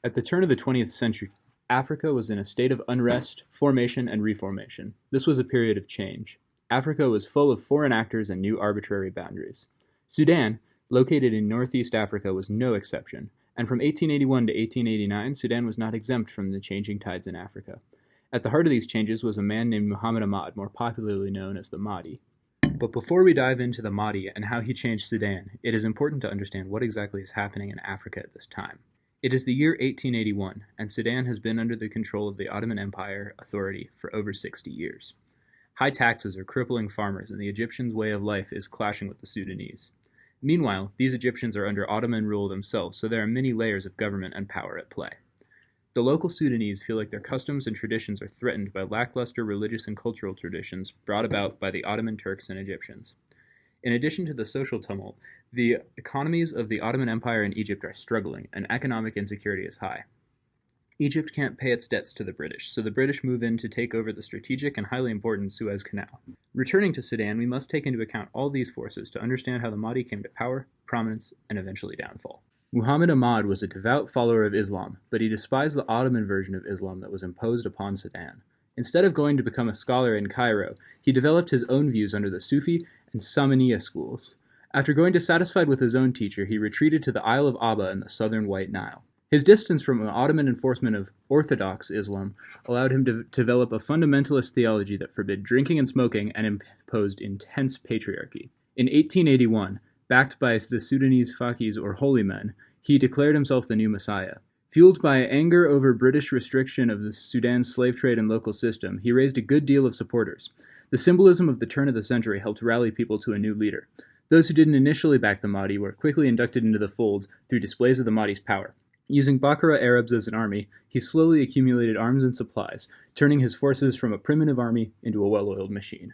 At the turn of the 20th century, Africa was in a state of unrest, formation, and reformation. This was a period of change. Africa was full of foreign actors and new arbitrary boundaries. Sudan, located in northeast Africa, was no exception, and from 1881 to 1889, Sudan was not exempt from the changing tides in Africa. At the heart of these changes was a man named Muhammad Ahmad, more popularly known as the Mahdi. But before we dive into the Mahdi and how he changed Sudan, it is important to understand what exactly is happening in Africa at this time. It is the year 1881, and Sudan has been under the control of the Ottoman Empire authority for over 60 years. High taxes are crippling farmers, and the Egyptians' way of life is clashing with the Sudanese. Meanwhile, these Egyptians are under Ottoman rule themselves, so there are many layers of government and power at play. The local Sudanese feel like their customs and traditions are threatened by lackluster religious and cultural traditions brought about by the Ottoman Turks and Egyptians. In addition to the social tumult, the economies of the Ottoman Empire and Egypt are struggling, and economic insecurity is high. Egypt can't pay its debts to the British, so the British move in to take over the strategic and highly important Suez Canal. Returning to Sudan, we must take into account all these forces to understand how the Mahdi came to power, prominence, and eventually downfall. Muhammad Ahmad was a devout follower of Islam, but he despised the Ottoman version of Islam that was imposed upon Sudan. Instead of going to become a scholar in Cairo, he developed his own views under the Sufi and Samaniya schools. After going dissatisfied with his own teacher, he retreated to the Isle of Abba in the southern White Nile. His distance from Ottoman enforcement of Orthodox Islam allowed him to develop a fundamentalist theology that forbid drinking and smoking and imposed intense patriarchy. In 1881, backed by the Sudanese Fakis or holy men, he declared himself the new Messiah. Fueled by anger over British restriction of the Sudan's slave trade and local system, he raised a good deal of supporters. The symbolism of the turn of the century helped rally people to a new leader. Those who didn't initially back the Mahdi were quickly inducted into the fold through displays of the Mahdi's power. Using Bakara Arabs as an army, he slowly accumulated arms and supplies, turning his forces from a primitive army into a well-oiled machine.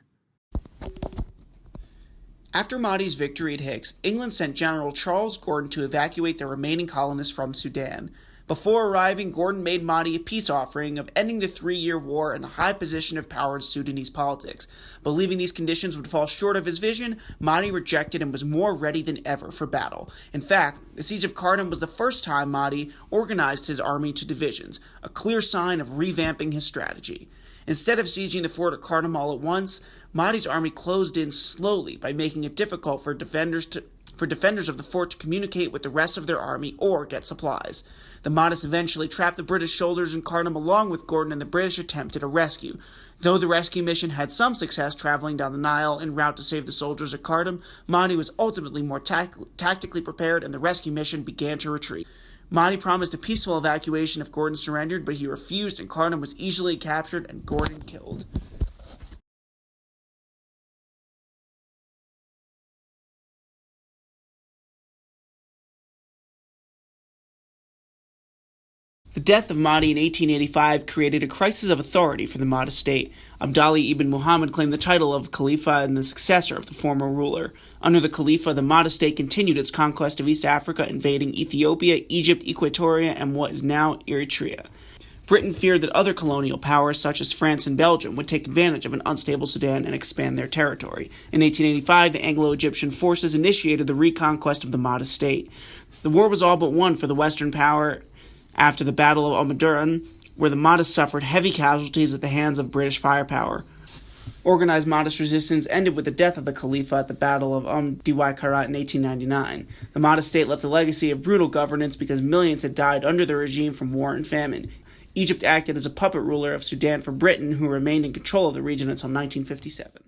After Mahdi's victory at Hicks, England sent General Charles Gordon to evacuate the remaining colonists from Sudan. Before arriving, Gordon made Mahdi a peace offering of ending the 3-year war and a high position of power in Sudanese politics. Believing these conditions would fall short of his vision, Mahdi rejected and was more ready than ever for battle. In fact, the siege of Khartoum was the first time Mahdi organized his army into divisions, a clear sign of revamping his strategy. Instead of sieging the fort at Khartoum all at once, Mahdi's army closed in slowly by making it difficult for defenders of the fort to communicate with the rest of their army or get supplies. The Mahdists eventually trapped the British soldiers in Khartoum along with Gordon, and the British attempted a rescue. Though the rescue mission had some success traveling down the Nile en route to save the soldiers at Khartoum, Mahdi was ultimately more tactically prepared, and the rescue mission began to retreat. Mahdi promised a peaceful evacuation if Gordon surrendered, but he refused, and Khartoum was easily captured and Gordon killed. The death of Mahdi in 1885 created a crisis of authority for the Mahdist state. Abdali ibn Muhammad claimed the title of Khalifa and the successor of the former ruler. Under the Khalifa, the Mahdist state continued its conquest of East Africa, invading Ethiopia, Egypt, Equatoria, and what is now Eritrea. Britain feared that other colonial powers, such as France and Belgium, would take advantage of an unstable Sudan and expand their territory. In 1885, the Anglo-Egyptian forces initiated the reconquest of the Mahdist state. The war was all but won for the Western power after the Battle of Omdurman, where the Mahdists suffered heavy casualties at the hands of British firepower. Organized Mahdist resistance ended with the death of the Khalifa at the Battle of Diwai Karat in 1899. The Mahdist state left a legacy of brutal governance because millions had died under the regime from war and famine. Egypt acted as a puppet ruler of Sudan for Britain, who remained in control of the region until 1957.